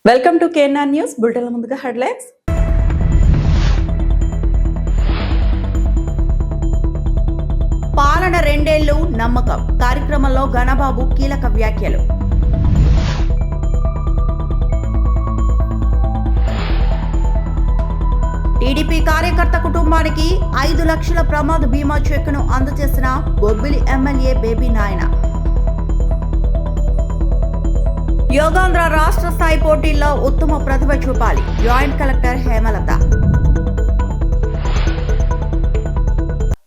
Welcome to KNR news bulletin. ముందుగా headlines. పాలన 2 ఏళ్లు నమ్మకం కార్యక్రమంలో ఘనబాబు కీలక వ్యాఖ్యలు. టీడీపీ కార్యకర్త కుటుంబానికి 5 లక్షల ప్రమాద బీమా చెక్కును అందజేసిన బొబ్బిలి ఎమ్మెల్యే బేబీ నాయన. యోగాంధ్ర రాష్ట్ర స్థాయి పోటీల్లో ఉత్తమ ప్రతిభ చూపాలి జాయింట్ కలెక్టర్ హేమలత.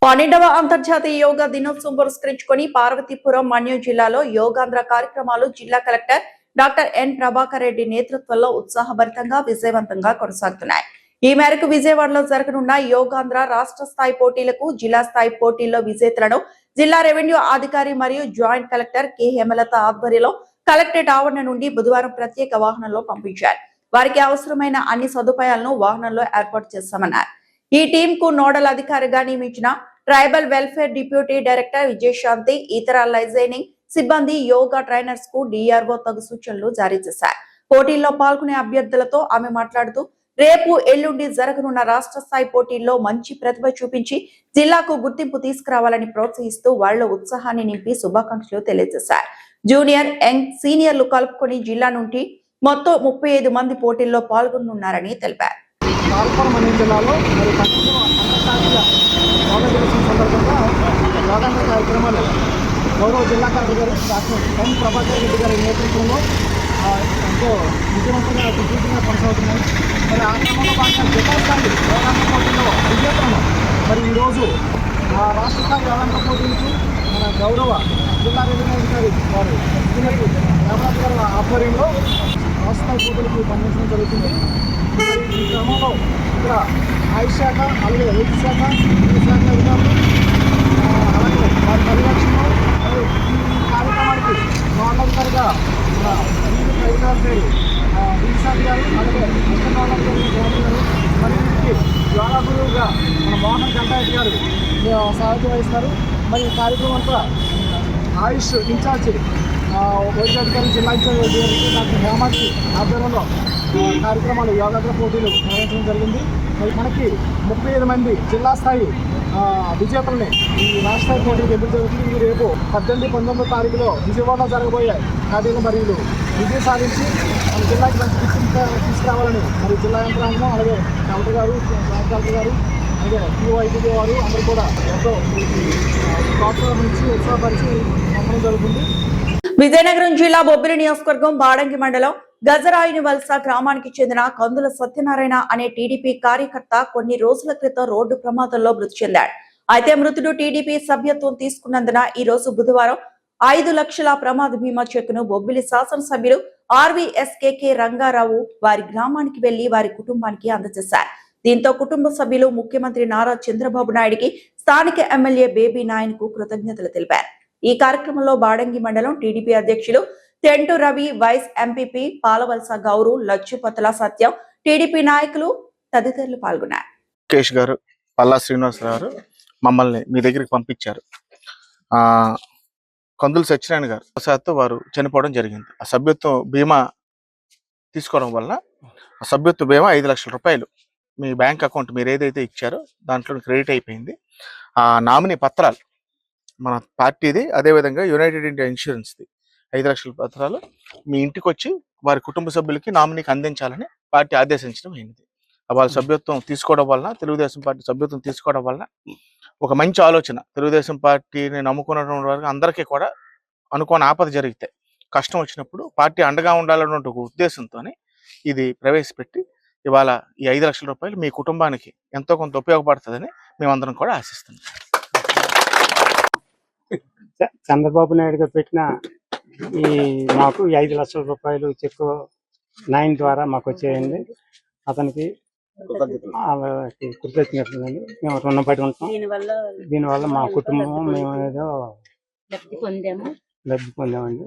12వ అంతర్జాతీయ యోగా దినోత్సవం పురస్కరించుకొని పార్వతీపురం మన్యం జిల్లాలో యోగాంధ్ర కార్యక్రమాలు జిల్లా collector doctor N Prabhakar Reddy నేతృత్వంలో ఉత్సాహభరితంగా విజయవంతంగా కొనసాగుతున్నాయి. ఈ మేరకు విజయవాడలో జరగనున్న యోగాంధ్ర రాష్ట్ర స్థాయి పోటీలకు జిల్లా స్థాయి పోటీల్లో విజేతలను జిల్లా రెవెన్యూ అధికారి మరియు జాయింట్ కలెక్టర్ కె హేమలత ఆధ్వర్యంలో కలెక్టరేట్ ఆవరణ నుండి బుధవారం ప్రత్యేక వాహనంలో పంపించారు. వారికి అవసరమైన అన్ని సదుపాయాలను వాహనంలో ఏర్పాటు చేశామన్నారు. ఈ టీం కు నోడల్ అధికారిగా నియమించిన tribal welfare deputy director Vijayashanti, ఇతర లైజైనింగ్ సిబ్బంది, యోగా ట్రైనర్స్ కు డిఆర్ఓ తగు సూచనలు జారీ చేశారు. పోటీల్లో పాల్గొనే అభ్యర్థులతో ఆమె మాట్లాడుతూ రేపు ఎల్లుండి జరగనున్న రాష్ట్ర స్థాయి పోటీల్లో మంచి ప్రతిభ చూపించి జిల్లాకు గుర్తింపు తీసుకురావాలని ప్రోత్సహిస్తూ వాళ్ల ఉత్సాహాన్ని నింపి శుభాకాంక్షలు తెలియజేశారు. జూనియర్, యంగ్, సీనియర్లు కలుపుకొని జిల్లా నుండి మొత్తం 35 మంది పోటీల్లో పాల్గొనున్నారని తెలిపారు. గౌరవ జిల్లా కలెక్టర్ గారు డాక్టర్ ఎన్ ప్రభాకర్ రెడ్డి గారి నేతృత్వంలో ఎంతో విజయవంతంగా విజయంగా కొనసాగుతున్నాయి. మరి ఆ క్రమంలో భాగంగా జిల్లా స్థాయి యోగాంధ్ర పోటీల్లో విజేతలను మరి ఈరోజు రాష్ట్ర స్థాయి యోగాంధ్ర పోటీలకు మన గౌరవ జిల్లా రెవెన్యూ అధికారి వారు హేమలత గారి ఆధ్వర్యంలో రాష్ట్ర స్థాయి పోటీలకు పంపించడం జరుగుతుంది. ఈ క్రమంలో ఇక్కడ ఆయుష్ శాఖ, అలాగే వైద్య శాఖ, విద్యుత్ శాఖ అధికారులు, అలాగే వారి పరిరక్షణ, ఈ కార్యక్రమానికి నోడలధికారిగా మన అధికారి విజయశాంతి గారు, అలాగే అసిస్టెంట్ నోడలధికారి గారు, మరి వీరికి యోగా గురువుగా మన మోహన్ గంటారెడ్డి గారు సహాయం వహిస్తారు. మరి ఈ కార్యక్రమం అంతా ఆయుష్ ఇన్ఛార్జి వైద్యాధికారి, జిల్లా ఇన్ఛార్జి డాక్టర్ హేమలత ఆధ్వర్యంలో కార్యక్రమాలు యోగాంధ్ర పోటీలు నిర్వహించడం జరిగింది. మరి మనకి 35 మంది జిల్లా స్థాయి విజేతలని ఈ రాష్ట్ర స్థాయి పోటీలు ఎదురు జరుగుతుంది. రేపు 18, 19 తారీఖులో విజయవాడలో జరగబోయే కార్యాలు మరియు విజయం సాధించి మన జిల్లాకి మంచి తీసుకురావాలని మరి జిల్లా యంత్రాంగం, అలాగే కలెక్టర్ గారు, జాయింట్ కలెక్టర్ గారు, అలాగే POITD వారు అందరూ కూడా ఎంతో ప్రోత్సాహం ఇచ్చి ఉత్సాహపరిచి పంపడం జరుగుతుంది. విజయనగరం జిల్లా బొబ్బిలి నియోజకవర్గం బాడంగి మండలం గజరాయుని వలస గ్రామానికి చెందిన కందుల సత్యనారాయణ అనే టీడీపీ కార్యకర్త కొన్ని రోజుల క్రితం రోడ్డు ప్రమాదంలో మృతి చెందాడు. అయితే మృతుడు టీడీపీ సభ్యత్వం తీసుకున్నందున ఈ రోజు బుధవారం 5 లక్షల ప్రమాద బీమా చెక్కును బొబ్బిలి శాసనసభ్యులు RVSKK రంగారావు వారి గ్రామానికి వెళ్లి వారి కుటుంబానికి అందజేశారు. దీంతో కుటుంబ సభ్యులు ముఖ్యమంత్రి నారా చంద్రబాబు నాయుడికి, స్థానిక ఎమ్మెల్యే బేబీ నాయన్ కు కృతజ్ఞతలు తెలిపారు. ఈ కార్యక్రమంలో బాడంగి మండలం టీడీపీ అధ్యక్షులు తెంటు రవి, వైస్ ఎంపీపీ పాలవలస గౌరు, లచ్చుపతల సత్యం, టీడీపీ నాయకులు తదితరులు పాల్గొన్నారు. కేష్ గారు, పల్లా శ్రీనివాసరావు గారు మమ్మల్ని మీ దగ్గరికి పంపించారు. కందుల సత్యనారాయణ గారు వశాత్తు వారు చనిపోవడం జరిగింది. ఆ సభ్యత్వం బీమా తీసుకోవడం వల్ల ఆ సభ్యత్వ బీమా 5 లక్షల రూపాయలు మీ బ్యాంక్ అకౌంట్ మీరు ఏదైతే ఇచ్చారో దాంట్లో క్రెడిట్ అయిపోయింది. ఆ నామినీ పత్రాలు మన పార్టీది, అదేవిధంగా యునైటెడ్ ఇండియా ఇన్సూరెన్స్ది 5 లక్షల పత్రాలు మీ ఇంటికి వచ్చి వారి కుటుంబ సభ్యులకి నామినీకి అందించాలని పార్టీ ఆదేశించడం అయింది. వాళ్ళ సభ్యత్వం తీసుకోవడం వలన, తెలుగుదేశం పార్టీ సభ్యత్వం తీసుకోవడం వలన ఒక మంచి ఆలోచన. తెలుగుదేశం పార్టీని నమ్ముకున్నటువంటి వారికి అందరికీ కూడా అనుకోని ఆపద జరిగితే, కష్టం వచ్చినప్పుడు పార్టీ అండగా ఉండాలన్న ఒక ఉద్దేశంతో ఇది ప్రవేశపెట్టి ఇవాళ ఈ 5 లక్షల రూపాయలు మీ కుటుంబానికి ఎంతో కొంత ఉపయోగపడుతుందని మేమందరం కూడా ఆశిస్తున్నాం. చంద్రబాబు నాయుడు గారు పెట్టిన మాకు 5 లక్షల రూపాయలు చెక్కు 9 ద్వారా మాకు వచ్చేయండి. అతనికి కృతజ్ఞతలండి. మేము రుణపడి ఉంటాం. దీనివల్ల మా కుటుంబం మేము ఏదో లబ్ధి పొందామండి.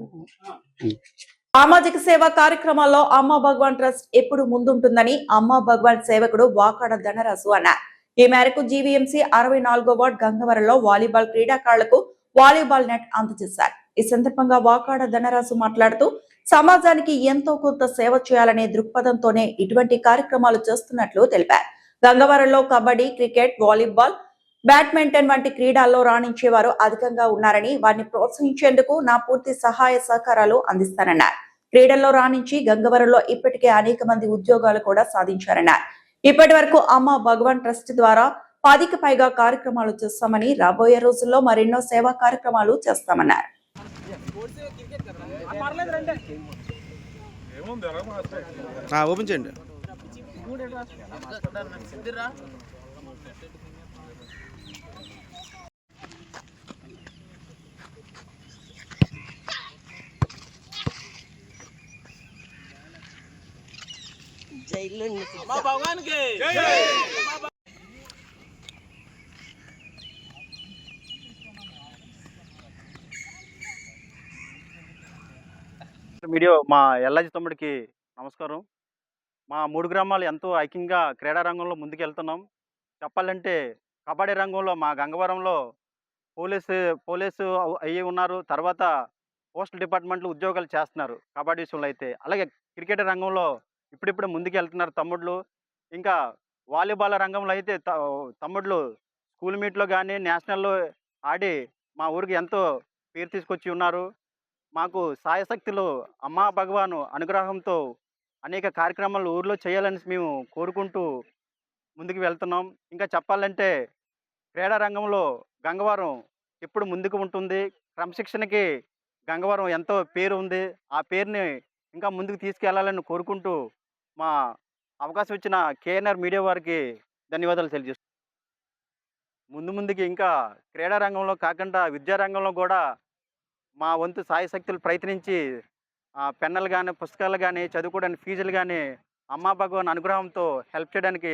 సామాజిక సేవా కార్యక్రమాల్లో అమ్మ భగవాన్ ట్రస్ట్ ఎప్పుడు ముందుంటుందని అమ్మ భగవాన్ సేవకుడు వాకాడ ధనరాజు అన్నారు. ఈ మేరకు జీవీఎంసీ 64వ వార్డ్ గంగవరంలో వాలీబాల్ క్రీడాకారులకు వాలీబాల్ నెట్ అందజేశారు. ఈ సందర్భంగా వాకాడ ధనరాజు మాట్లాడుతూ సమాజానికి ఎంతో కొంత సేవ చేయాలనే దృక్పథంతోనే ఇటువంటి కార్యక్రమాలు చేస్తున్నట్లు తెలిపారు. గంగవరంలో కబడ్డీ, క్రికెట్, వాలీబాల్, బ్యాడ్మింటన్ వంటి క్రీడల్లో రాణించే వారు అధికంగా ఉన్నారని, వారిని ప్రోత్సహించేందుకు నా పూర్తి సహాయ సహకారాలు అందిస్తానన్నారు. క్రీడల్లో రాణించి గంగవరంలో ఇప్పటికే అనేక మంది ఉద్యోగాలు కూడా సాధించారన్నారు. ఇప్పటి వరకు అమ్మ భగవాన్ ట్రస్ట్ ద్వారా 10కి పైగా కార్యక్రమాలు చేస్తామని, రాబోయే రోజుల్లో మరెన్నో సేవా కార్యక్రమాలు చేస్తామన్నారు. ఓపెన్ చేయండి. వీడియో మా ఎల్లాజీ తమ్ముడికి నమస్కారం. మా 3 గ్రామాలు ఎంతో ఐక్యంగా క్రీడా రంగంలో ముందుకెళ్తున్నాం. చెప్పాలంటే కబడ్డీ రంగంలో మా గంగవరంలో పోలీసు అయ్యి ఉన్నారు. తర్వాత పోస్టల్ డిపార్ట్మెంట్లో ఉద్యోగాలు చేస్తున్నారు కబడ్డీ విషయంలో అయితే. అలాగే క్రికెట్ రంగంలో ఇప్పుడిప్పుడు ముందుకెళ్తున్నారు తమ్ముళ్ళు. ఇంకా వాలీబాల్ రంగంలో అయితే తమ్ముళ్ళు స్కూల్ మీట్లో కానీ నేషనల్లో ఆడి మా ఊరికి ఎంతో పేరు తీసుకొచ్చి ఉన్నారు. మాకు సాయశక్తులు అమ్మా భగవాను అనుగ్రహంతో అనేక కార్యక్రమాలు ఊర్లో చేయాలని మేము కోరుకుంటూ ముందుకు వెళ్తున్నాం. ఇంకా చెప్పాలంటే క్రీడా రంగంలో గంగవరం ఎప్పుడు ముందుకు ఉంటుంది. క్రమశిక్షణకి గంగవరం ఎంతో పేరు ఉంది. ఆ పేరుని ఇంకా ముందుకు తీసుకెళ్లాలని కోరుకుంటూ మా అవకాశం ఇచ్చిన కేఎన్ఆర్ మీడియా వారికి ధన్యవాదాలు తెలియజేస్తున్నాను. ముందుకి ఇంకా క్రీడా రంగంలో కాకుండా విద్యారంగంలో కూడా మా వంతు సాయశక్తులు ప్రయత్నించి పెన్నులు కానీ, పుస్తకాలు కానీ, చదువుకోవడానికి ఫీజులు కానీ అమ్మా భగవాన్ అనుగ్రహంతో హెల్ప్ చేయడానికి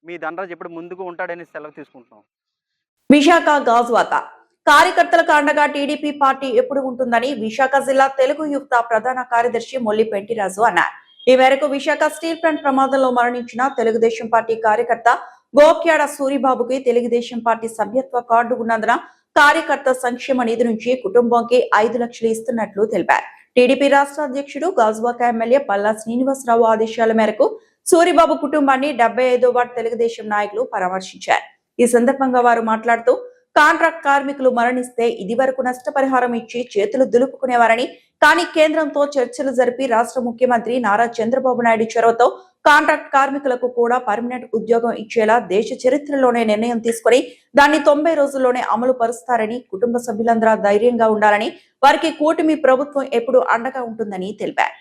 మీ ధనరాజు ఎప్పుడు ముందుకు ఉంటాడని సెలవు తీసుకుంటున్నాం. విశాఖ గాజువాక కార్యకర్తలకు అండగా టీడీపీ పార్టీ ఎప్పుడు ఉంటుందని విశాఖ జిల్లా తెలుగు యువత ప్రధాన కార్యదర్శి మొల్లి పెంటిరాజు అన్నారు. ఈ మేరకు విశాఖ స్టీల్ ప్లాంట్ ప్రమాదంలో మరణించిన తెలుగుదేశం పార్టీ కార్యకర్త గోక్యాడ సూరిబాబుకి తెలుగుదేశం పార్టీ సభ్యత్వ కార్డు ఉన్నందున కార్యకర్త సంక్షేమ నిధి నుంచి కుటుంబంకి 5 లక్షలు ఇస్తున్నట్లు తెలిపారు. టీడీపీ రాష్ట్ర అధ్యక్షుడు గాజువాక ఎమ్మెల్యే పల్లా శ్రీనివాసరావు ఆదేశాల మేరకు సూరిబాబు కుటుంబాన్ని 75వ వార్డు తెలుగుదేశం నాయకులు పరామర్శించారు. ఈ సందర్భంగా వారు మాట్లాడుతూ కాంట్రాక్ట్ కార్మికులు మరణిస్తే ఇదివరకు నష్టపరిహారం ఇచ్చి చేతులు దులుపుకునేవారని, కానీ కేంద్రంతో చర్చలు జరిపి రాష్ట్ర ముఖ్యమంత్రి నారా చంద్రబాబు నాయుడు చొరవతో కాంట్రాక్ట్ కార్మికులకు కూడా పర్మనెంట్ ఉద్యోగం ఇచ్చేలా దేశ చరిత్రలోనే నిర్ణయం తీసుకుని దాన్ని 90 రోజుల్లోనే అమలు పరుస్తారని, కుటుంబ సభ్యులందరూ ధైర్యంగా ఉండాలని, వారికి కూటమి ప్రభుత్వం ఎప్పుడు అండగా ఉంటుందని తెలిపారు.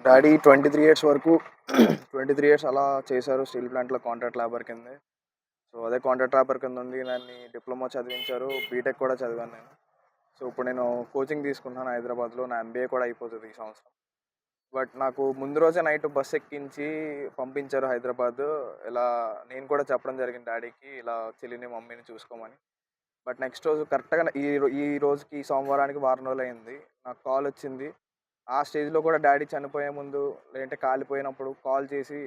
డాడీ 23 ఇయర్స్ వరకు 23 ఇయర్స్ అలా చేశారు స్టీల్ ప్లాంట్లో కాంట్రాక్ట్ లేబర్ కింద. సో అదే కాంట్రాక్ట్ లేబర్ కింద ఉండి నన్ను డిప్లొమా చదివించారు, బీటెక్ కూడా చదివాను నేను. సో ఇప్పుడు నేను కోచింగ్ తీసుకున్నాను హైదరాబాద్లో. నా ఎంబీఏ కూడా అయిపోతుంది ఈ సంవత్సరం. బట్ నాకు ముందు రోజే నైట్ బస్ ఎక్కించి పంపించారు హైదరాబాద్. ఇలా నేను కూడా చెప్పడం జరిగింది డాడీకి, ఇలా చెల్లిని మమ్మీని చూసుకోమని. బట్ నెక్స్ట్ రోజు కరెక్ట్గా ఈ రోజుకి ఈ సోమవారానికి వారం రోజులు అయింది, నాకు కాల్ వచ్చింది. ఆ స్టేజ్లో కూడా డాడీ చనిపోయే ముందు లేదంటే కాలిపోయినప్పుడు కాల్ చేసి,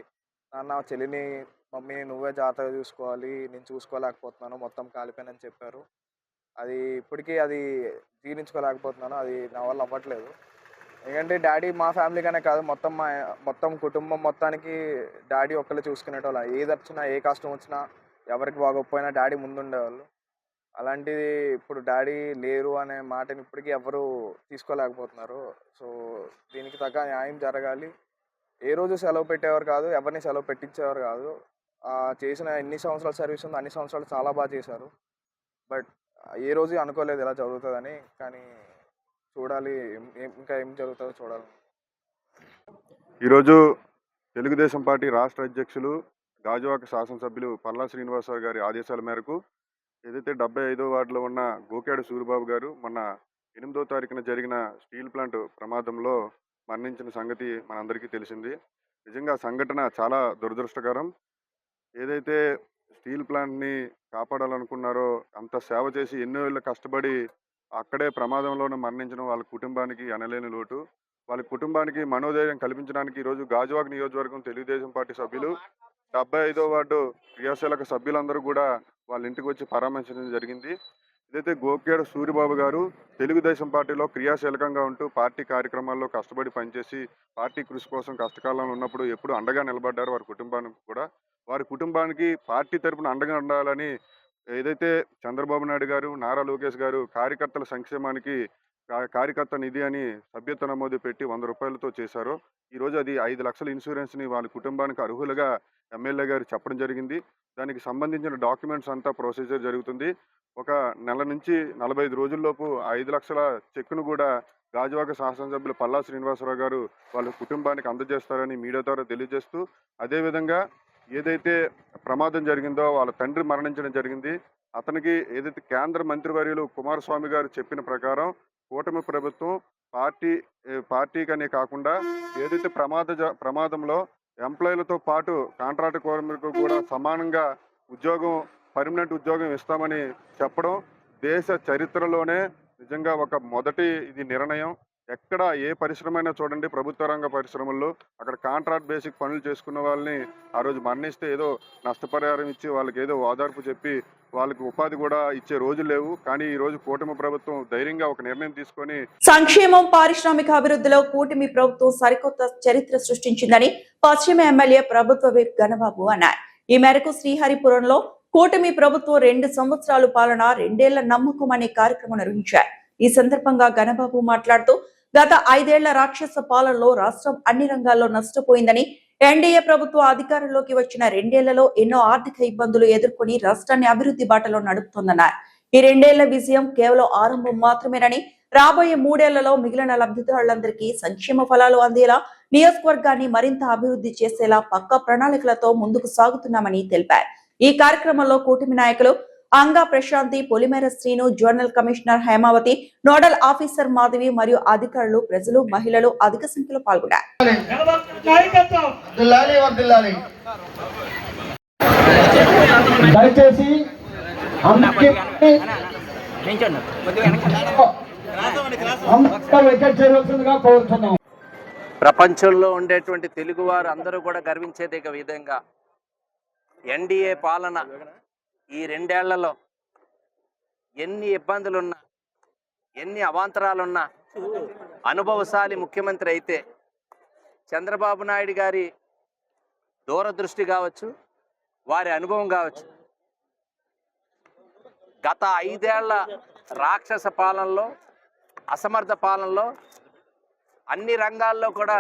నాన్న చెల్లిని మమ్మీని నువ్వే జాగ్రత్తగా చూసుకోవాలి, నేను చూసుకోలేకపోతున్నాను, మొత్తం కాలిపోయానని చెప్పారు. అది ఇప్పటికీ అది జీర్ణించుకోలేకపోతున్నాను, అది నా వల్ల అవ్వట్లేదు. ఎందుకంటే డాడీ మా ఫ్యామిలీగానే కాదు, మొత్తం కుటుంబం మొత్తానికి డాడీ ఒక్కళ్ళే చూసుకునేటోళ్ళు. ఏది వచ్చినా ఏ కష్టం వచ్చినా ఎవరికి బాగోకపోయినా డాడీ ముందుండేవాళ్ళు. అలాంటిది ఇప్పుడు డాడీ లేరు అనే మాటని ఇప్పటికీ ఎవరు తీసుకోలేకపోతున్నారు. సో దీనికి తగ్గ న్యాయం జరగాలి. ఏ రోజు సెలవు పెట్టేవారు కాదు, ఎవరిని సెలవు పెట్టించేవారు కాదు. చేసిన ఎన్ని సంవత్సరాల సర్వీస్ ఉందో అన్ని సంవత్సరాలు చాలా బాగా చేశారు. బట్ ఏ రోజు అనుకోలేదు ఇలా జరుగుతుందని. కానీ చూడాలి ఇంకా ఏం జరుగుతుందో చూడాలి. ఈరోజు తెలుగుదేశం పార్టీ రాష్ట్ర అధ్యక్షులు గాజువాక శాసనసభ్యులు పల్లా శ్రీనివాసరావు గారి ఆదేశాల మేరకు ఏదైతే 75వ వార్డులో ఉన్న గోక్యాడ సూరిబాబు గారు మొన్న 8వ తారీఖున జరిగిన స్టీల్ ప్లాంట్ ప్రమాదంలో మరణించిన సంగతి మనందరికీ తెలిసింది. నిజంగా సంఘటన చాలా దురదృష్టకరం. ఏదైతే స్టీల్ ప్లాంట్ని కాపాడాలనుకున్నారో అంత సేవ చేసి ఎన్నో ఏళ్ళు కష్టపడి అక్కడే ప్రమాదంలోనే మరణించడం వాళ్ళ కుటుంబానికి అనలేని లోటు. వాళ్ళ కుటుంబానికి మనోధైర్యం కల్పించడానికి ఈరోజు గాజువాక నియోజకవర్గం తెలుగుదేశం పార్టీ సభ్యులు 75వ వార్డు క్రియాశీలక సభ్యులందరూ కూడా వాళ్ళ ఇంటికి వచ్చి పరామర్శించడం జరిగింది. ఏదైతే గోకేడ సూరిబాబు గారు తెలుగుదేశం పార్టీలో క్రియాశీలకంగా ఉంటూ పార్టీ కార్యక్రమాల్లో కష్టపడి పనిచేసి పార్టీ కృషి కోసం కష్టకాలంలో ఉన్నప్పుడు ఎప్పుడు అండగా నిలబడ్డారు. వారి కుటుంబానికి కూడా, వారి కుటుంబానికి పార్టీ తరపున అండగా ఉండాలని ఏదైతే చంద్రబాబు నాయుడు గారు, నారా లోకేష్ గారు కార్యకర్తల సంక్షేమానికి కార్యకర్త నిధి అని సభ్యత్వ నమోదు పెట్టి 100 రూపాయలతో చేశారో, ఈరోజు అది 5 లక్షల ఇన్సూరెన్స్ని వాళ్ళ కుటుంబానికి అర్హులుగా ఎమ్మెల్యే గారు చెప్పడం జరిగింది. దానికి సంబంధించిన డాక్యుమెంట్స్ అంతా ప్రొసీజర్ జరుగుతుంది. ఒక నెల నుంచి 45 రోజుల్లోపు 5 లక్షల చెక్కును కూడా గాజువాక శాసనసభ్యులు పల్లా శ్రీనివాసరావు గారు వాళ్ళ కుటుంబానికి అందజేస్తారని మీడియా ద్వారా తెలియజేస్తూ, అదేవిధంగా ఏదైతే ప్రమాదం జరిగిందో వాళ్ళ తండ్రి మరణించడం జరిగింది. అతనికి ఏదైతే కేంద్ర మంత్రివర్యులు కుమారస్వామి గారు చెప్పిన ప్రకారం కూటమి ప్రభుత్వం పార్టీకనే కాకుండా ఏదైతే ప్రమాదంలో ఎంప్లాయీలతో పాటు కాంట్రాక్ట్ కార్మికులకు కూడా సమానంగా పర్మనెంట్ ఉద్యోగం ఇస్తామని చెప్పడం దేశ చరిత్రలోనే నిజంగా ఒక మొదటి ఇది నిర్ణయం. ఎక్కడ ఏ పరిశ్రమైనా చూడండి, ప్రభుత్వ రంగ పరిశ్రమల్లో అక్కడ కాంట్రాక్ట్ బేసిక్ పనులు చేసుకున్న వాళ్ళని ఆ రోజు మరణిస్తే ఏదో నష్టపరిహారం ఇచ్చి వాళ్ళకి ఏదో ఓదార్పు చెప్పి వాళ్ళకి ఉపాధి కూడా ఇచ్చే రోజులు లేవు. కానీ ఈ రోజు కూటమి ప్రభుత్వం ధైర్యంగా ఒక నిర్ణయం తీసుకొని సంక్షేమం, పారిశ్రామిక అభివృద్ధిలో కూటమి ప్రభుత్వం సరికొత్త చరిత్ర సృష్టించిందని పశ్చిమ ఎమ్మెల్యే ప్రభుత్వ విప్ గణబాబు అన్నారు. ఈ మేరకు శ్రీహరిపురంలో కూటమి ప్రభుత్వం 2 సంవత్సరాలు పాలన 2 ఏళ్ల నమ్మకం అనే కార్యక్రమం నిర్వహించారు. ఈ సందర్భంగా గణబాబు మాట్లాడుతూ, గత 5 ఏళ్ల రాక్షస పాలనలో రాష్ట్రం అన్ని రంగాల్లో నష్టపోయిందని, ఎన్డీఏ ప్రభుత్వం అధికారంలోకి వచ్చిన 2 ఏళ్లలో ఎన్నో ఆర్థిక ఇబ్బందులు ఎదుర్కొని రాష్ట్రాన్ని అభివృద్ధి బాటలో నడుపుతోందన్నారు. ఈ 2 ఏళ్ల విజయం కేవలం ఆరంభం మాత్రమేనని, రాబోయే 3 ఏళ్లలో మిగిలిన లబ్ధిదారులందరికీ సంక్షేమ ఫలాలు అందేలా నియోజకవర్గాన్ని మరింత అభివృద్ధి చేసేలా పక్కా ప్రణాళికలతో ముందుకు సాగుతున్నామని తెలిపారు. ఈ కార్యక్రమంలో కూటమి నాయకులు Anga Prashanthi, Polimera Srinu, zonal commissioner Hemavathi, nodal officer Madhavi మరియు అధికారులు, ప్రజలు, మహిళలు అధిక సంఖ్యలో పాల్గొన్నారు. దయచేసి ప్రపంచంలో ఉండేటువంటి తెలుగువారు అందరూ కూడా గర్వించేదే విధంగా ఎన్డీఏ పాలన ఈ 2 ఏళ్లలో ఎన్ని ఇబ్బందులున్నా, ఎన్ని అవాంతరాలున్నా అనుభవశాలి ముఖ్యమంత్రి అయితే చంద్రబాబు నాయుడు గారి దూరదృష్టి కావచ్చు, వారి అనుభవం కావచ్చు, గత 5 ఏళ్ల రాక్షస పాలనలో, అసమర్థ పాలనలో అన్ని రంగాల్లో కూడా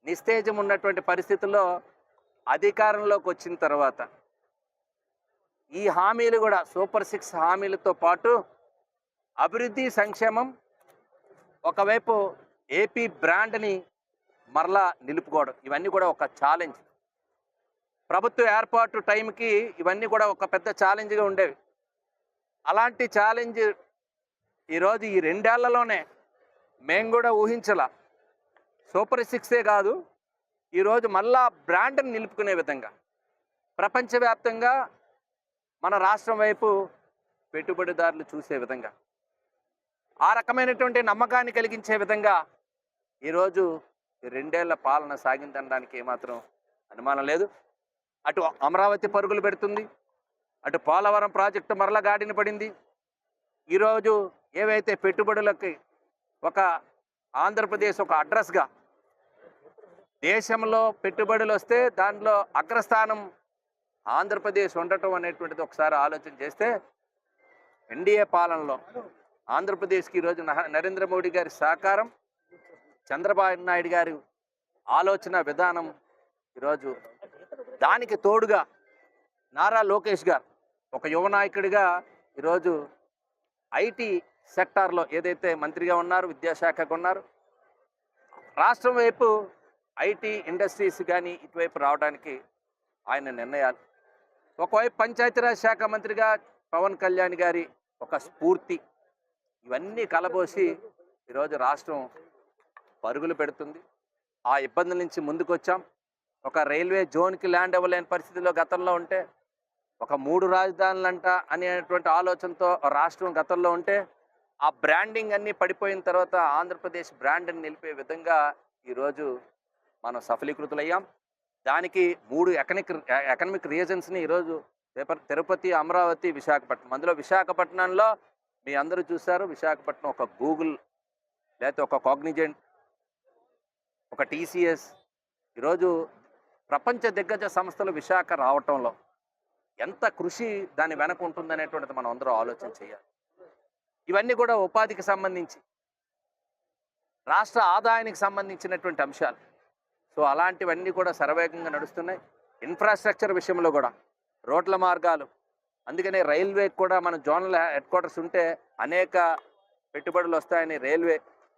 నిస్తేజం ఉన్నటువంటి పరిస్థితుల్లో అధికారంలోకి వచ్చిన తర్వాత ఈ హామీలు కూడా సూపర్ 6 హామీలతో పాటు అభివృద్ధి, సంక్షేమం, ఒకవైపు ఏపీ బ్రాండ్ని మరలా నిలుపుకోవడం, ఇవన్నీ కూడా ఒక ఛాలెంజ్. ప్రభుత్వ ఏర్పాటు టైంకి ఇవన్నీ కూడా ఒక పెద్ద ఛాలెంజ్గా ఉండేవి. అలాంటి ఛాలెంజ్ ఈరోజు ఈ 2 ఏళ్లలోనే మేము కూడా ఊహించాల. సూపర్ 6 కాదు, ఈరోజు మళ్ళా బ్రాండ్ని నిలుపుకునే విధంగా ప్రపంచవ్యాప్తంగా మన రాష్ట్రం వైపు పెట్టుబడిదారులు చూసే విధంగా, ఆ రకమైనటువంటి నమ్మకాన్ని కలిగించే విధంగా ఈరోజు 2 ఏళ్ల పాలన సాగిందనడానికి ఏమాత్రం అనుమానం లేదు. అటు అమరావతి పరుగులు పెడుతుంది, అటు పోలవరం ప్రాజెక్టు మరల గాడిన పడింది. ఈరోజు ఏవైతే పెట్టుబడులకి ఒక ఆంధ్రప్రదేశ్ ఒక అడ్రస్గా, దేశంలో పెట్టుబడులు వస్తే దాంట్లో అగ్రస్థానం ఆంధ్రప్రదేశ్ ఉండటం అనేటువంటిది ఒకసారి ఆలోచన చేస్తే, ఎన్డీఏ పాలనలో ఆంధ్రప్రదేశ్కి ఈరోజు నరేంద్ర మోడీ గారి సహకారం, చంద్రబాబు నాయుడు గారి ఆలోచన విధానం, ఈరోజు దానికి తోడుగా నారా లోకేష్ గారు ఒక యువ నాయకుడిగా ఈరోజు ఐటీ సెక్టార్లో ఏదైతే మంత్రిగా ఉన్నారు, విద్యాశాఖకు ఉన్నారు, రాష్ట్రం వైపు ఐటీ ఇండస్ట్రీస్ కానీ ఇటువైపు రావడానికి ఆయన నిర్ణయాలు, ఒకవైపు పంచాయతీరాజ్ శాఖ మంత్రిగా పవన్ కళ్యాణ్ గారి ఒక స్ఫూర్తి, ఇవన్నీ కలబోసి ఈరోజు రాష్ట్రం పరుగులు పెడుతుంది. ఆ ఇబ్బందుల నుంచి ముందుకు వచ్చాం. ఒక రైల్వే జోన్కి ల్యాండ్ ఇవ్వలేని పరిస్థితిలో గతంలో ఉంటే, ఒక 3 రాజధానులంట అనేటువంటి ఆలోచనతో రాష్ట్రం గతంలో ఉంటే, ఆ బ్రాండింగ్ అన్నీ పడిపోయిన తర్వాత ఆంధ్రప్రదేశ్ బ్రాండ్ని నిలిపే విధంగా ఈరోజు మనం సఫలీకృతులయ్యాం. దానికి 3 ఎకనామిక్ రీజన్స్ని ఈరోజు తిరుపతి, అమరావతి, విశాఖపట్నం. అందులో విశాఖపట్నంలో మీ అందరూ చూశారు, విశాఖపట్నం ఒక గూగుల్, లేకపోతే ఒక కాగ్నిజెంట్, ఒక టీసీఎస్, ఈరోజు ప్రపంచ దిగ్గజ సంస్థలు విశాఖ రావటంలో ఎంత కృషి దాని వెనక ఉంటుందనేటువంటిది మనం అందరూ ఆలోచన చేయాలి. ఇవన్నీ కూడా ఉపాధికి సంబంధించి, రాష్ట్ర ఆదాయానికి సంబంధించినటువంటి అంశాలు. సో అలాంటివన్నీ కూడా శరవేగంగా నడుస్తున్నాయి. ఇన్ఫ్రాస్ట్రక్చర్ విషయంలో కూడా రోడ్ల మార్గాలు, అందుకనే రైల్వేకి కూడా మన జోనల్ హెడ్ క్వార్టర్స్ ఉంటే అనేక పెట్టుబడులు వస్తాయని రైల్వే,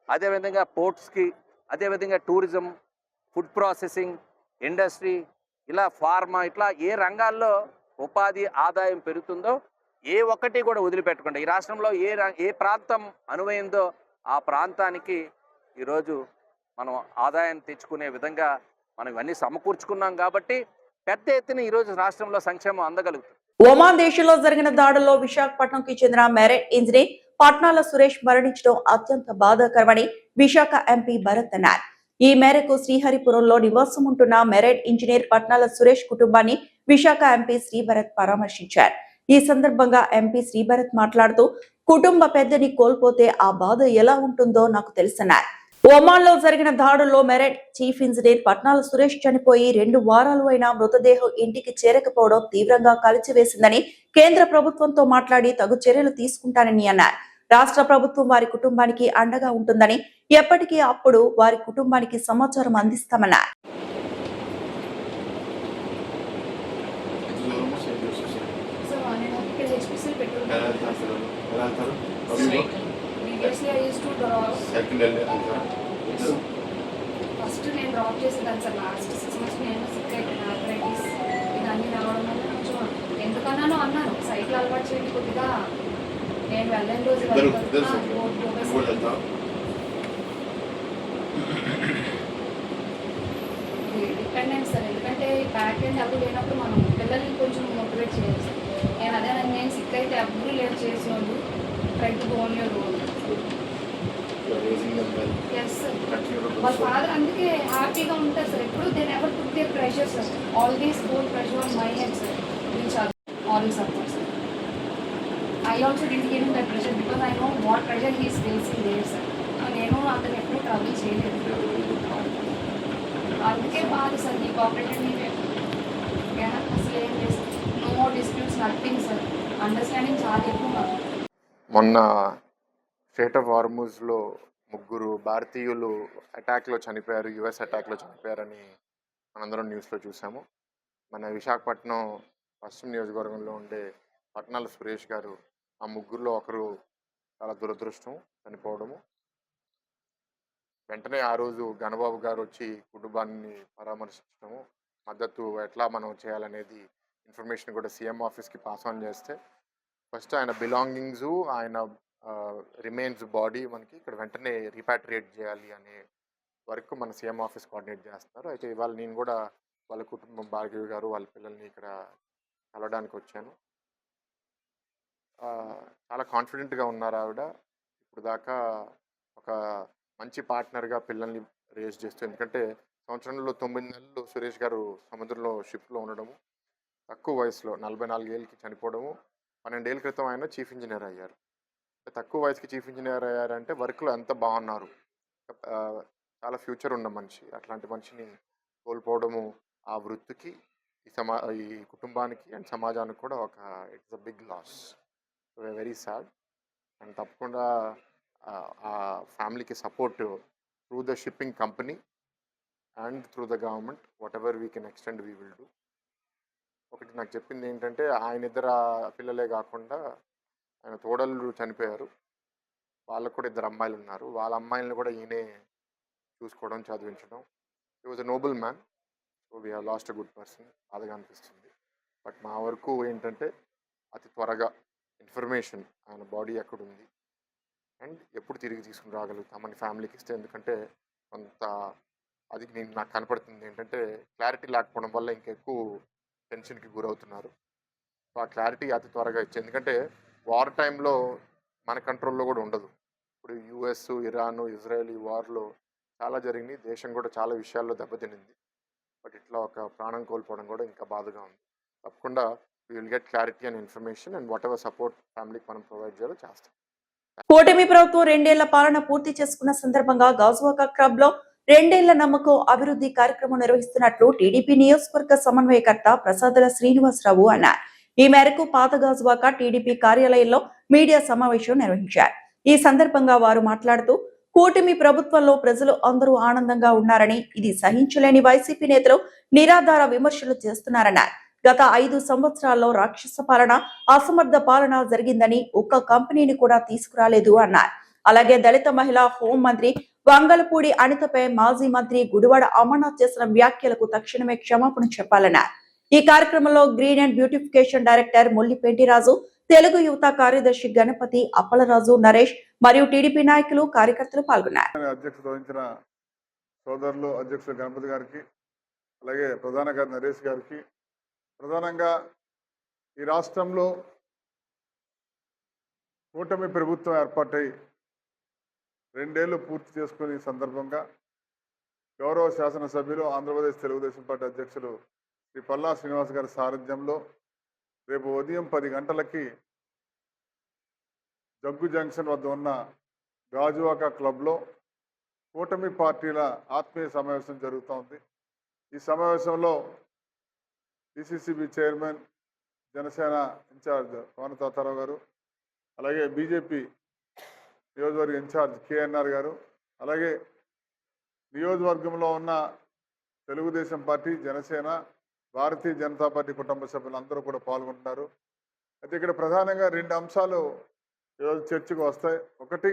అదేవిధంగా పోర్ట్స్కి, అదేవిధంగా టూరిజం, ఫుడ్ ప్రాసెసింగ్ ఇండస్ట్రీ, ఇలా ఫార్మా, ఇట్లా ఏ రంగాల్లో ఉపాధి ఆదాయం పెరుగుతుందో ఏ ఒక్కటి కూడా వదిలిపెట్టకుండా ఈ రాష్ట్రంలో ఏ ప్రాంతం అనువైందో ఆ ప్రాంతానికి ఈరోజు మనం ఆదాయాన్ని తెచ్చుకునే విధంగా మనం ఇవన్నీ సమకూర్చుకున్నాం కాబట్టి పెద్ద ఎత్తున ఈరోజు రాష్ట్రంలో సంక్షేమం అందగలుగుతుంది. ఒమాన్ దేశంలో జరిగిన దాడుల్లో విశాఖపట్నంకి చెందిన మెరైన్ ఇంజనీర్ పట్నాల సురేష్ మరణించడం అత్యంత బాధాకరమని విశాఖ ఎంపీ భరత్ అన్నారు. ఈ మేరకు శ్రీహరిపురంలో నివాసం ఉంటున్న మెరైన్ ఇంజనీర్ పట్నాల సురేష్ కుటుంబాన్ని విశాఖ ఎంపీ శ్రీభరత్ పరామర్శించారు. ఈ సందర్భంగా ఎంపీ శ్రీభరత్ మాట్లాడుతూ, కుటుంబ పెద్దని కోల్పోతే ఆ బాధ ఎలా ఉంటుందో నాకు తెలుసన్నారు. ఒమాన్ లో జరిగిన దాడుల్లో మెరైన్ చీఫ్ ఇంజనీర్ పట్నాల సురేష్ చనిపోయి 2 వారాలు అయినా మృతదేహం ఇంటికి చేరకపోవడం తీవ్రంగా కలిచివేసిందని, కేంద్ర ప్రభుత్వంతో మాట్లాడి తగు చర్యలు తీసుకుంటానని అన్నారు. రాష్ట్ర ప్రభుత్వం వారి కుటుంబానికి అండగా ఉంటుందని, ఎప్పటికీ అప్పుడు వారి కుటుంబానికి సమాచారం అందిస్తామన్నారు. ఫస్ట్ నేను డ్రాప్ చేసేదాన్ని సార్. లాస్ట్ 6 months నేను సిక్ అయిపోయినా, ఆర్థరైటిస్ ఇవన్నీ రావడం వల్ల కొంచెం ఎందుకన్నానో అన్నాను సైకిల్ అలవాటు చేయండి కొద్దిగా. నేను వెళ్ళని రోజు డిపెండెన్స్ సార్. ఎందుకంటే బ్యాక్ ఎండ్ ఎవరు లేనప్పుడు మనం పిల్లల్ని కొంచెం మోటివేట్ చేయాలి సార్. నేను సిక్ అయితే ఎవరు లేరు చేసిన వాళ్ళు. Try to go on your own. Yes sir. వాళ్ళ ఫాదర్ అందుకే హ్యాపీగా ఉంటారు సార్. ఎప్పుడు they never took their pressure sir. Always goal pressure on my head sir. Which are all support sir. I also didn't give him that pressure because I know what pressure he is facing there sir. నేను అతను ఎప్పుడు trouble చేయలేదు. అందుకే బాధ sir. ఈ cooperated మీకే అసలు ఏం లేదు. No disputes, nothing sir. Understanding చాలా ఎక్కువ. మొన్న స్టేట్ ఆఫ్ హార్మూజ్లో 3 భారతీయులు అటాక్లో చనిపోయారు, యుఎస్ అటాక్లో చనిపోయారని మనందరం న్యూస్లో చూసాము. మన విశాఖపట్నం పశ్చిమ నియోజకవర్గంలో ఉండే పట్నాల సురేష్ గారు ఆ 3లో ఒకరు చాలా దురదృష్టం చనిపోవడము. వెంటనే ఆ రోజు గణబాబు గారు వచ్చి కుటుంబాన్ని పరామర్శించడము, మద్దతు ఎట్లా మనం చేయాలనేది ఇన్ఫర్మేషన్ కూడా సీఎం ఆఫీస్కి పాస్ ఆన్ చేస్తే, ఫస్ట్ ఆయన బిలాంగింగ్స్, ఆయన రిమైన్స్ బాడీ మనకి ఇక్కడ వెంటనే రీపాట్రియేట్ చేయాలి అనే వరకు మన సీఎం ఆఫీస్ కోఆర్డినేట్ చేస్తున్నారు. అయితే ఇవాళ నేను కూడా వాళ్ళ కుటుంబం, భార్గవి గారు, వాళ్ళ పిల్లల్ని ఇక్కడ కలవడానికి వచ్చాను. చాలా కాన్ఫిడెంట్గా ఉన్నారు ఆవిడ. ఇప్పుడు దాకా ఒక మంచి పార్ట్నర్గా పిల్లల్ని రేస్ చేస్తూ, ఎందుకంటే సంవత్సరంలో 9 నెలలు సురేష్ గారు సముద్రంలో షిప్లో ఉండడము, తక్కువ వయసులో 44 ఏళ్ళకి చనిపోవడము. 12 ఏళ్ళ క్రితం ఆయన చీఫ్ ఇంజనీర్ అయ్యారు. తక్కువ వయసుకి చీఫ్ ఇంజనీర్ అయ్యారంటే వర్క్లో ఎంత బాగున్నారు, చాలా ఫ్యూచర్ ఉన్న మనిషి. అట్లాంటి మనిషిని కోల్పోవడము ఆ వృత్తికి, ఈ కుటుంబానికి అండ్ సమాజానికి కూడా ఒక it's a big loss. Very sad. And తప్పకుండా ఆ ఫ్యామిలీకి support through the shipping company and through the government, whatever we can extend we will do. ఒకటి నాకు చెప్పింది ఏంటంటే, ఆయన ఇద్దరు పిల్లలే కాకుండా ఆయన తోడళ్ళు చనిపోయారు, వాళ్ళకు కూడా 2 అమ్మాయిలు ఉన్నారు. వాళ్ళ అమ్మాయిలను కూడా ఈయనే చూసుకోవడం, చదివించడం. హి was a noble man. So we have lost a good person. బాధగా అనిపిస్తుంది. బట్ మా వరకు ఏంటంటే అతి త్వరగా ఇన్ఫర్మేషన్ ఆయన బాడీ ఎక్కడుంది అండ్ ఎప్పుడు తిరిగి తీసుకుని రాగలుగుతామని ఫ్యామిలీకి ఇస్తే, ఎందుకంటే కొంత అది నాకు కనపడుతుంది ఏంటంటే క్లారిటీ లేకపోవడం వల్ల ఇంకెక్కువ టెన్షన్కి గురవుతున్నారు. సో ఆ క్లారిటీ అతి త్వరగా ఇచ్చే, ఎందుకంటే వార్ టైంలో మన కంట్రోల్లో కూడా ఉండదు. ఇప్పుడు యుఎస్, ఇరాన్, ఇజ్రాయెల్ ఈ వార్లో చాలా జరిగినాయి. దేశం కూడా చాలా విషయాల్లో దెబ్బతినింది. బట్ ఇట్లా ఒక ప్రాణం కోల్పోవడం కూడా ఇంకా బాధగా ఉంది. తప్పకుండా we will get clarity and information, and whatever support family కి మనం ప్రొవైడ్ చేయాలో చేస్తాం. కూటమి ప్రభుత్వం 2 ఏళ్ల పాలన పూర్తి చేసుకున్న సందర్భంగా గాజువాక క్లబ్ లో 2 ఏళ్ల నమ్మకం అభివృద్ధి కార్యక్రమం నిర్వహిస్తున్నట్లు టీడీపీ నియోజకవర్గ సమన్వయకర్త ప్రసాదుల శ్రీనివాసరావు అన్నారు. ఈ మేరకు పాత గాజువాక టీడీపీ కార్యాలయంలో మీడియా సమావేశం నిర్వహించారు. ఈ సందర్భంగా వారు మాట్లాడుతూ కూటమి ప్రభుత్వంలో ప్రజలు అందరూ ఆనందంగా ఉన్నారని, ఇది సహించలేని వైసీపీ నేతలు నిరాధార విమర్శలు చేస్తున్నారన్నారు. గత 5 సంవత్సరాల్లో రాక్షస పాలన, అసమర్థ పాలన జరిగిందని, ఒక్క కంపెనీని కూడా తీసుకురాలేదు అన్నారు. అలాగే దళిత మహిళా హోం మంత్రి వంగలపూడి అనితపై మాజీ మంత్రి గుడివాడ అమర్నాథ్ చేసిన వ్యాఖ్యలకు తక్షణమే క్షమాపణ చెప్పాలన్నారు. ఈ కార్యక్రమంలో green and beautification director Mullipentiraju, Telugu యువత కార్యదర్శి గణపతి, అప్పలరాజు, నరేష్ మరియు టీడీపీ నాయకులు, కార్యకర్తలు పాల్గొన్నారు. అధ్యక్షత వహించిన సోదరులు అధ్యక్షులు గణపతి గారికి, అలాగే ప్రధాన గారు నరేష్ గారికి, ప్రధానంగా ఈ రాష్ట్రంలో కూటమి ప్రభుత్వం ఏర్పాటై 2 ఏళ్లు పూర్తి చేసుకునే సందర్భంగా గౌరవ శాసనసభ్యులు ఆంధ్రప్రదేశ్ తెలుగుదేశం పార్టీ అధ్యక్షులు శ్రీ పల్లా శ్రీనివాస్ గారి సారథ్యంలో రేపు ఉదయం 10 గంటలకి జగ్గు జంక్షన్ వద్ద ఉన్న గాజువాక క్లబ్లో కూటమి పార్టీల ఆత్మీయ సమావేశం జరుగుతోంది. ఈ సమావేశంలో DCCB chairman, Janasena incharge Pawan Tatarao garu, అలాగే బీజేపీ నియోజకవర్గ ఇన్ఛార్జ్ కేఎన్ఆర్ గారు, అలాగే నియోజకవర్గంలో ఉన్న తెలుగుదేశం పార్టీ, జనసేన, భారతీయ జనతా పార్టీ కుటుంబ సభ్యులందరూ కూడా పాల్గొంటున్నారు. అయితే ఇక్కడ ప్రధానంగా 2 అంశాలు ఈరోజు చర్చకు వస్తాయి. ఒకటి,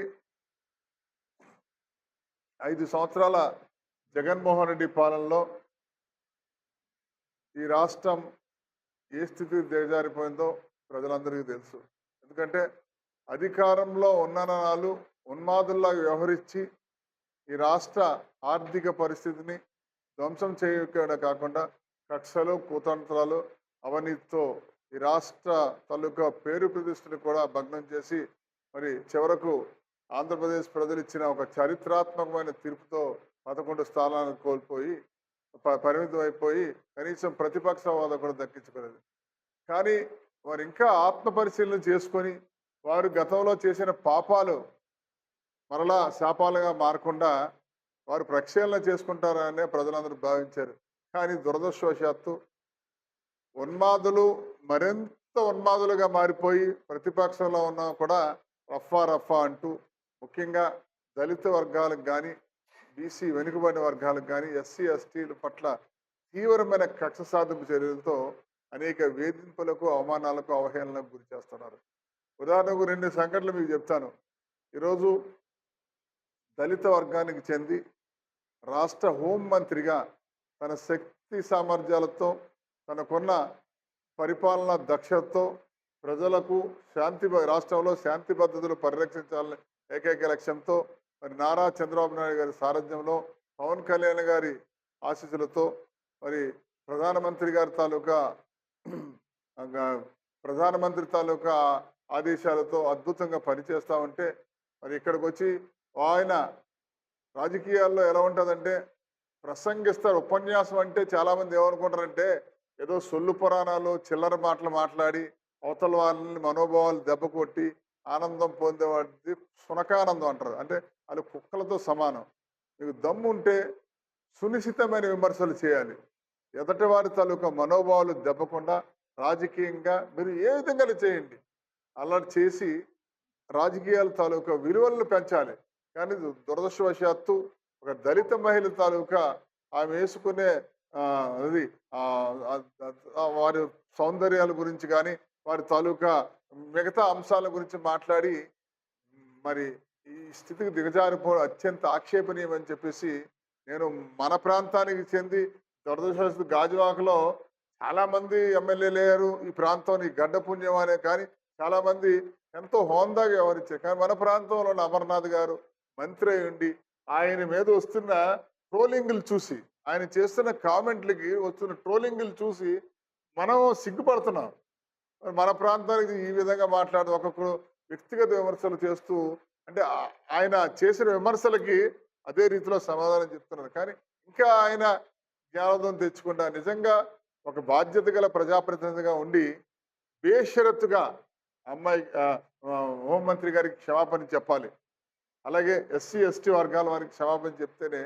5 సంవత్సరాల జగన్మోహన్ రెడ్డి పాలనలో ఈ రాష్ట్రం ఏ స్థితికి దిగజారిపోయిందో ప్రజలందరికీ తెలుసు. ఎందుకంటే అధికారంలో ఉన్ననాలు ఉన్మాదుల్లాగా వ్యవహరించి ఈ రాష్ట్ర ఆర్థిక పరిస్థితిని ధ్వంసం చేయడం కాకుండా కక్షలు, కుతంత్రాలు, అవినీతితో ఈ రాష్ట్ర తాలూకా పేరు ప్రతిష్టలు కూడా భగ్నం చేసి మరి చివరకు ఆంధ్రప్రదేశ్ ప్రజలు ఇచ్చిన ఒక చరిత్రాత్మకమైన తీర్పుతో 11 స్థానాలను కోల్పోయి పరిమితం అయిపోయి కనీసం ప్రతిపక్ష హోదా కూడా దక్కించుకోలేదు. కానీ వారు ఇంకా ఆత్మపరిశీలన చేసుకొని వారు గతంలో చేసిన పాపాలు మరలా శాపాలుగా మారకుండా వారు ప్రక్షాళన చేసుకుంటారనే ప్రజలందరూ భావించారు. కానీ దురదృష్టవశాత్తు ఉన్మాదులు మరింత ఉన్మాదులుగా మారిపోయి ప్రతిపక్షంలో ఉన్నా కూడా రఫా అంటూ ముఖ్యంగా దళిత వర్గాలకు కానీ, బీసీ వెనుకబడిన వర్గాలకు కానీ, ఎస్సీ ఎస్టీల పట్ల తీవ్రమైన కక్ష సాధింపు చర్యలతో అనేక వేధింపులకు, అవమానాలకు, అవహేళనకు గురి చేస్తున్నారు. ఉదాహరణకు 2 సంఘటనలు మీకు చెప్తాను. ఈరోజు దళిత వర్గానికి చెంది రాష్ట్ర హోంమంత్రిగా తన శక్తి సామర్థ్యాలతో, తనకున్న పరిపాలనా దక్షతతో ప్రజలకు రాష్ట్రంలో శాంతి భద్రతలు పరిరక్షించాలని ఏకైక లక్ష్యంతో మరి నారా చంద్రబాబు నాయుడు గారి సారథ్యంలో, పవన్ కళ్యాణ్ గారి ఆశీస్సులతో, మరి ప్రధానమంత్రి తాలూకా ఆదేశాలతో అద్భుతంగా పనిచేస్తూ ఉంటే మరి ఇక్కడికి వచ్చి ఆయన రాజకీయాల్లో ఎలా ఉంటుందంటే ప్రసంగిస్తారు. ఉపన్యాసం అంటే చాలామంది ఏమనుకుంటారంటే ఏదో సొల్లు పురాణాలు, చిల్లర మాటలు మాట్లాడి అవతల వాళ్ళని మనోభావాలు దెబ్బ కొట్టి ఆనందం పొందేవాడిది సునకానందం అంటారు. అంటే వాళ్ళు కుక్కలతో సమానం. మీకు దమ్ము ఉంటే సునిశ్చితమైన విమర్శలు చేయాలి. ఎదటి వారి తాలూకా మనోభావాలు దెబ్బకుండా రాజకీయంగా మీరు ఏ విధంగా చేయండి, అలా చేసి రాజకీయాల తాలూకా విలువలను పెంచాలి. కానీ దురదృష్టవశాత్తు ఒక దళిత మహిళ తాలూకా ఆమె వేసుకునే వారి సౌందర్యాల గురించి కానీ, వారి తాలూకా మిగతా అంశాల గురించి మాట్లాడి మరి ఈ స్థితికి దిగజారిపోవడం అత్యంత ఆక్షేపణీయం అని చెప్పేసి నేను మన ప్రాంతానికి చెంది దురదృష్టవశాత్తు గాజువాకలో చాలామంది ఎమ్మెల్యేలు అయ్యారు. ఈ ప్రాంతం ఈ గడ్డ పుణ్యం అనే, కానీ చాలామంది ఎంతో హోందాగా వ్యవహరించారు. కానీ మన ప్రాంతంలో ఉన్న అమర్నాథ్ గారు మంత్రి అయి ఉండి ఆయన మీద వస్తున్న ట్రోలింగ్లు చూసి, ఆయన చేస్తున్న కామెంట్లకి వస్తున్న ట్రోలింగ్లు చూసి మనం సిగ్గుపడుతున్నాం. మన ప్రాంతానికి ఈ విధంగా మాట్లాడుతూ ఒక్కొక్కరు వ్యక్తిగత విమర్శలు చేస్తూ, అంటే ఆయన చేసిన విమర్శలకి అదే రీతిలో సమాధానం చెప్తున్నారు. కానీ ఇంకా ఆయన జ్ఞానోదయం తెచ్చుకుంటా నిజంగా ఒక బాధ్యత గల ప్రజాప్రతినిధిగా ఉండి బేషరతుగా అమ్మాయి హోంమంత్రి గారికి క్షమాపణ చెప్పాలి. అలాగే ఎస్సీ ఎస్టీ వర్గాల వారికి క్షమాపణ చెప్తేనే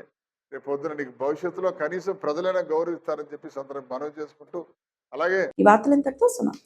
రేపు పొద్దున నీకు భవిష్యత్తులో కనీసం ప్రజలైనా గౌరవిస్తారని చెప్పి సందర్భం మనవి చేసుకుంటూ, అలాగే ఈ వార్తలు ఇంతటితో సమాప్తం.